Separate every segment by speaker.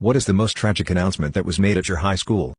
Speaker 1: What is the most tragic announcement that was made at your high school?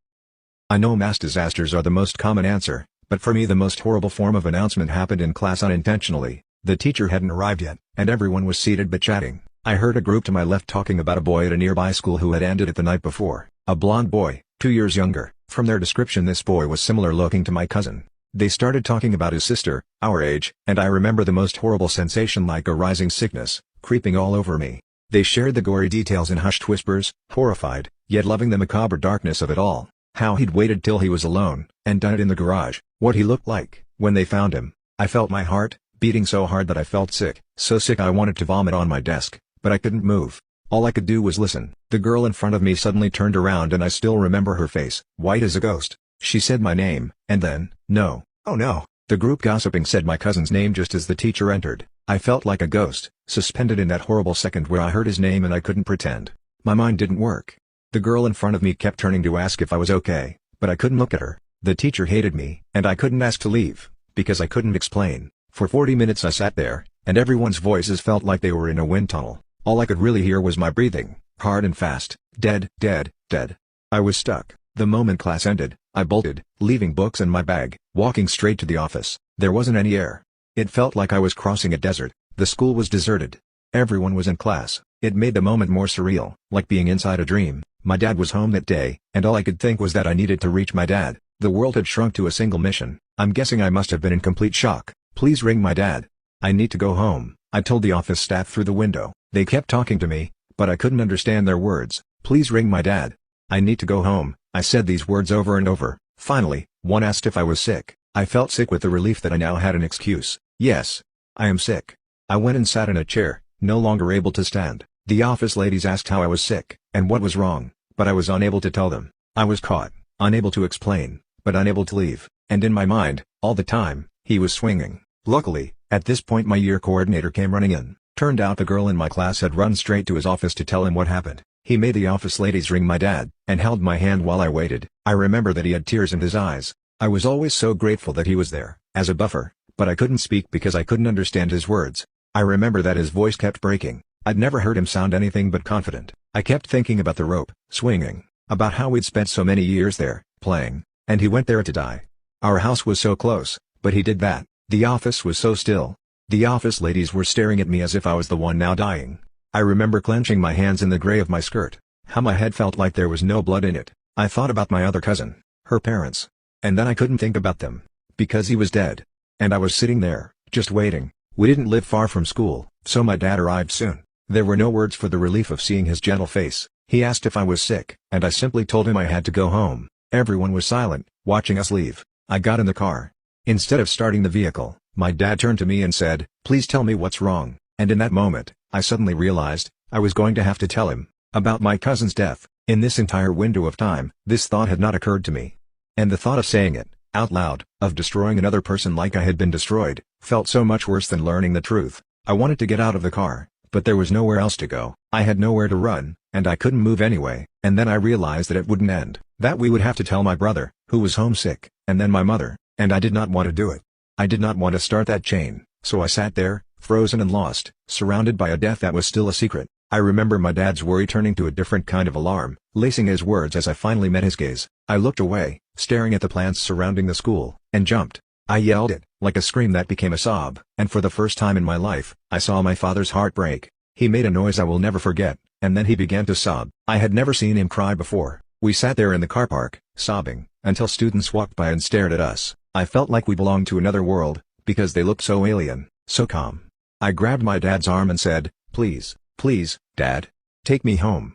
Speaker 1: I know mass disasters are the most common answer, but for me the most horrible form of announcement happened in class unintentionally. The teacher hadn't arrived yet, and everyone was seated but chatting. I heard a group to my left talking about a boy at a nearby school who had ended it the night before. A blonde boy, 2 years younger. From their description this boy was similar looking to my cousin. They started talking about his sister, our age, and I remember the most horrible sensation like a rising sickness, creeping all over me. They shared the gory details in hushed whispers, horrified, yet loving the macabre darkness of it all. How he'd waited till he was alone, and done it in the garage. What he looked like, when they found him. I felt my heart, beating so hard that I felt sick. So sick I wanted to vomit on my desk, but I couldn't move. All I could do was listen. The girl in front of me suddenly turned around and I still remember her face, white as a ghost. She said my name, and then, no. Oh no. The group gossiping said my cousin's name just as the teacher entered. I felt like a ghost, suspended in that horrible second where I heard his name and I couldn't pretend. My mind didn't work. The girl in front of me kept turning to ask if I was okay, but I couldn't look at her. The teacher hated me, and I couldn't ask to leave, because I couldn't explain. For 40 minutes I sat there, and everyone's voices felt like they were in a wind tunnel. All I could really hear was my breathing, hard and fast. Dead, dead, dead. I was stuck. The moment class ended, I bolted, leaving books and my bag, walking straight to the office. There wasn't any air. It felt like I was crossing a desert. The school was deserted. Everyone was in class. It made the moment more surreal, like being inside a dream. My dad was home that day, and all I could think was that I needed to reach my dad. The world had shrunk to a single mission. I'm guessing I must have been in complete shock. Please ring my dad. I need to go home, I told the office staff through the window. They kept talking to me, but I couldn't understand their words. Please ring my dad. I need to go home. I said these words over and over. Finally, one asked if I was sick. I felt sick with the relief that I now had an excuse. Yes. I am sick. I went and sat in a chair, no longer able to stand. The office ladies asked how I was sick, and what was wrong, but I was unable to tell them. I was caught, unable to explain, but unable to leave, and in my mind, all the time, he was swinging. Luckily, at this point my year coordinator came running in. Turned out the girl in my class had run straight to his office to tell him what happened. He made the office ladies ring my dad, and held my hand while I waited. I remember that he had tears in his eyes. I was always so grateful that he was there, as a buffer, but I couldn't speak because I couldn't understand his words. I remember that his voice kept breaking. I'd never heard him sound anything but confident. I kept thinking about the rope, swinging, about how we'd spent so many years there, playing, and he went there to die. Our house was so close, but he did that. The office was so still. The office ladies were staring at me as if I was the one now dying. I remember clenching my hands in the gray of my skirt, how my head felt like there was no blood in it. I thought about my other cousin, her parents. And then I couldn't think about them, because he was dead. And I was sitting there, just waiting. We didn't live far from school, so my dad arrived soon. There were no words for the relief of seeing his gentle face. He asked if I was sick, and I simply told him I had to go home. Everyone was silent, watching us leave. I got in the car. Instead of starting the vehicle, my dad turned to me and said, "Please tell me what's wrong." And in that moment, I suddenly realized, I was going to have to tell him about my cousin's death. In this entire window of time, this thought had not occurred to me. And the thought of saying it, out loud, of destroying another person like I had been destroyed, felt so much worse than learning the truth. I wanted to get out of the car, but there was nowhere else to go. I had nowhere to run, and I couldn't move anyway. And then I realized that it wouldn't end, that we would have to tell my brother, who was homesick, and then my mother, and I did not want to do it. I did not want to start that chain, so I sat there, frozen and lost, surrounded by a death that was still a secret. I remember my dad's worry turning to a different kind of alarm, lacing his words as I finally met his gaze. I looked away, staring at the plants surrounding the school, and jumped. I yelled it, like a scream that became a sob, and for the first time in my life, I saw my father's heart break. He made a noise I will never forget, and then he began to sob. I had never seen him cry before. We sat there in the car park, sobbing, until students walked by and stared at us. I felt like we belonged to another world, because they looked so alien, so calm. I grabbed my dad's arm and said, "Please, please, Dad. Take me home."